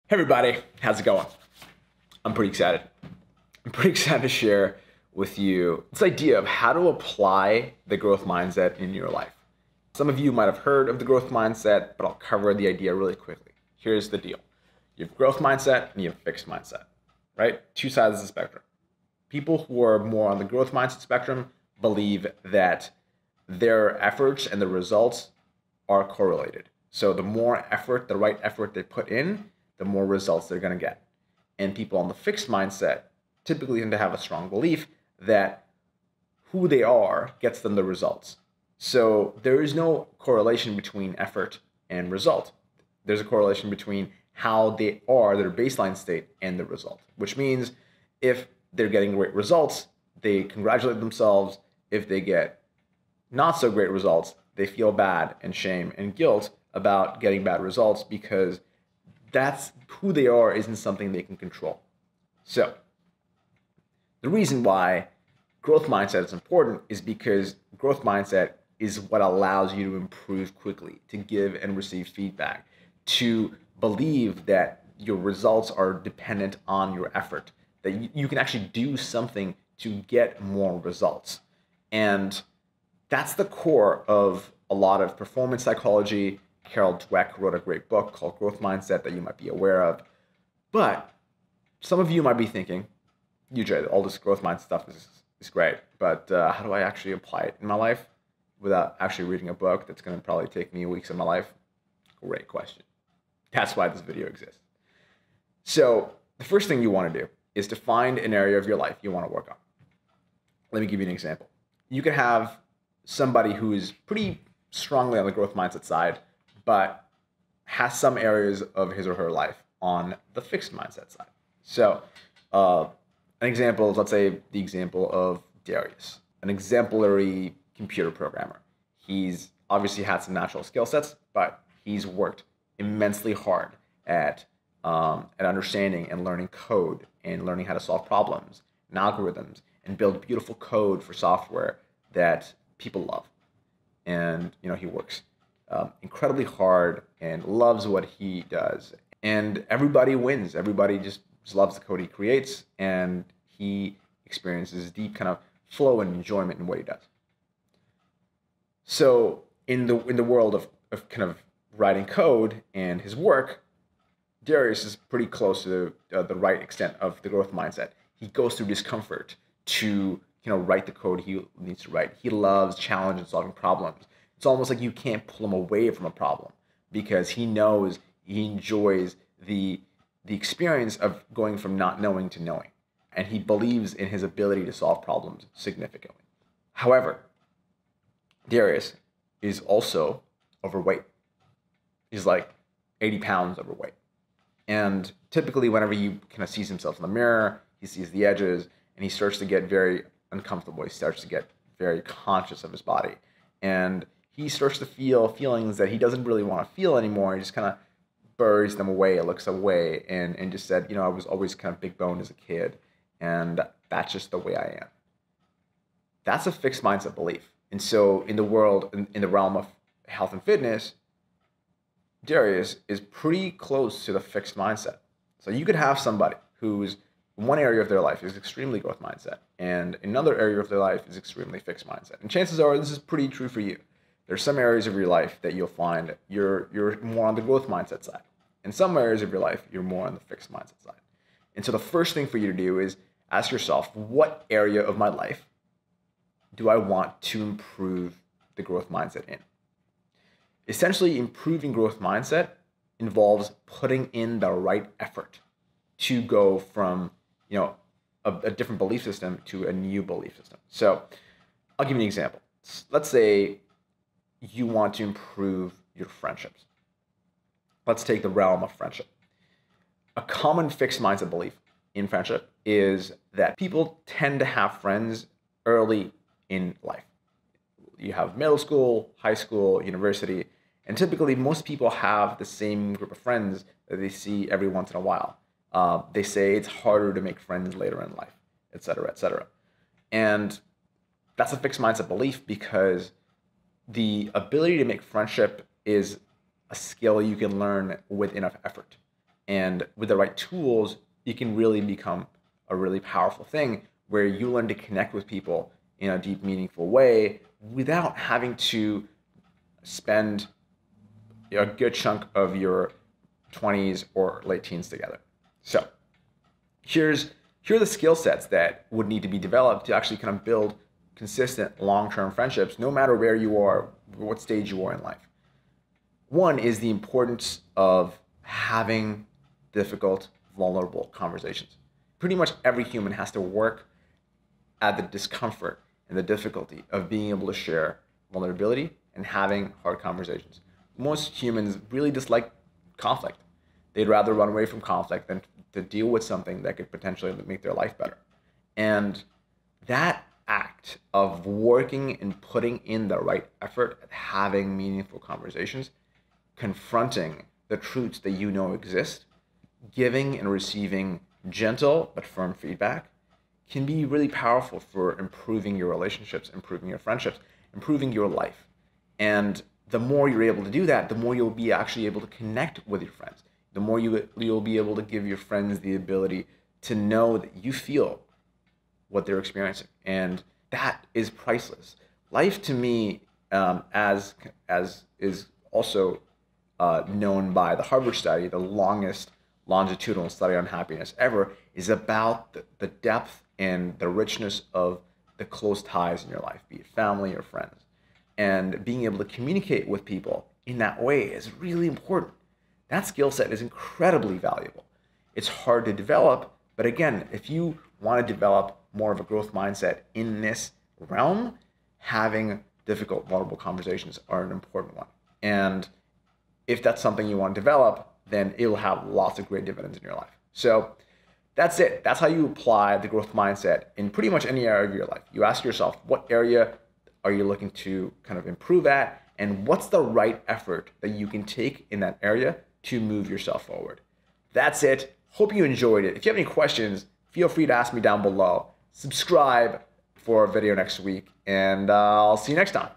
Hey everybody, how's it going? I'm pretty excited. I'm pretty excited to share with you this idea of how to apply the growth mindset in your life. Some of you might have heard of the growth mindset, but I'll cover the idea really quickly. Here's the deal. You have growth mindset and you have fixed mindset, right? Two sides of the spectrum. People who are more on the growth mindset spectrum believe that their efforts and the results are correlated. So the more effort, the right effort they put in, the more results they're going to get. And people on the fixed mindset typically tend to have a strong belief that who they are gets them the results. So there is no correlation between effort and result. There's a correlation between how they are, their baseline state, and the result, which means if they're getting great results, they congratulate themselves. If they get not so great results, they feel bad and shame and guilt about getting bad results because that's who they are isn't something they can control. So the reason why growth mindset is important is because growth mindset is what allows you to improve quickly, to give and receive feedback, to believe that your results are dependent on your effort, that you can actually do something to get more results. And that's the core of a lot of performance psychology. Carol Dweck wrote a great book called Growth Mindset that you might be aware of. But some of you might be thinking, UJ, all this growth mindset stuff is great, but how do I actually apply it in my life without actually reading a book that's going to probably take me weeks of my life? Great question. That's why this video exists. So the first thing you want to do is to find an area of your life you want to work on. Let me give you an example. You could have somebody who is pretty strongly on the growth mindset side, but has some areas of his or her life on the fixed mindset side. So an example is, let's say, the example of Darius, an exemplary computer programmer. He's obviously had some natural skill sets, but he's worked immensely hard at understanding and learning code and learning how to solve problems and algorithms and build beautiful code for software that people love. And he works incredibly hard and loves what he does. And everybody wins. Everybody just loves the code he creates, and he experiences deep kind of flow and enjoyment in what he does. So in the world of kind of writing code and his work, Darius is pretty close to the right extent of the growth mindset. He goes through discomfort to write the code he needs to write. He loves challenge and solving problems. It's almost like you can't pull him away from a problem because he knows he enjoys the experience of going from not knowing to knowing. And he believes in his ability to solve problems significantly. However, Darius is also overweight. He's like 80 pounds overweight. And typically whenever he kind of sees himself in the mirror, he sees the edges and he starts to get very uncomfortable. He starts to get very conscious of his body. And he starts to feel feelings that he doesn't really want to feel anymore. He just kind of buries them away, looks away, and just said, I was always kind of big boned as a kid, and that's just the way I am. That's a fixed mindset belief. And so in the world, in the realm of health and fitness, Darius is pretty close to the fixed mindset. So you could have somebody who's one area of their life is extremely growth mindset, and another area of their life is extremely fixed mindset. And chances are this is pretty true for you. There's some areas of your life that you'll find you're more on the growth mindset side. In some areas of your life, you're more on the fixed mindset side. And so the first thing for you to do is ask yourself, what area of my life do I want to improve the growth mindset in? Essentially, improving growth mindset involves putting in the right effort to go from a different belief system to a new belief system. So I'll give you an example. Let's say you want to improve your friendships. Let's take the realm of friendship. A common fixed mindset belief in friendship is that people tend to have friends early in life. You have middle school, high school, university, and typically most people have the same group of friends that they see every once in a while. They say it's harder to make friends later in life, et cetera, et cetera. And that's a fixed mindset belief because the ability to make friendship is a skill you can learn with enough effort. And with the right tools, it can really become a really powerful thing where you learn to connect with people in a deep, meaningful way without having to spend a good chunk of your 20s or late teens together. So here are the skill sets that would need to be developed to actually kind of build consistent long-term friendships, no matter where you are, what stage you are in life. One is the importance of having difficult, vulnerable conversations. Pretty much every human has to work at the discomfort and the difficulty of being able to share vulnerability and having hard conversations. Most humans really dislike conflict. They'd rather run away from conflict than to deal with something that could potentially make their life better. And that act of working and putting in the right effort at having meaningful conversations, confronting the truths that you know exist, giving and receiving gentle but firm feedback can be really powerful for improving your relationships, improving your friendships, improving your life. And the more you're able to do that, the more you'll be actually able to connect with your friends. The more you'll be able to give your friends the ability to know that you feel what they're experiencing. And that is priceless. Life to me, as is also known by the Harvard study, the longest longitudinal study on happiness ever, is about the depth and the richness of the close ties in your life, be it family or friends. And being able to communicate with people in that way is really important. That skill set is incredibly valuable. It's hard to develop, but again, if you want to develop more of a growth mindset in this realm, having difficult, vulnerable conversations are an important one. And if that's something you want to develop, then it'll have lots of great dividends in your life. So that's it. That's how you apply the growth mindset in pretty much any area of your life. You ask yourself, what area are you looking to kind of improve at? And what's the right effort that you can take in that area to move yourself forward? That's it. Hope you enjoyed it. If you have any questions, feel free to ask me down below. Subscribe for a video next week, and I'll see you next time.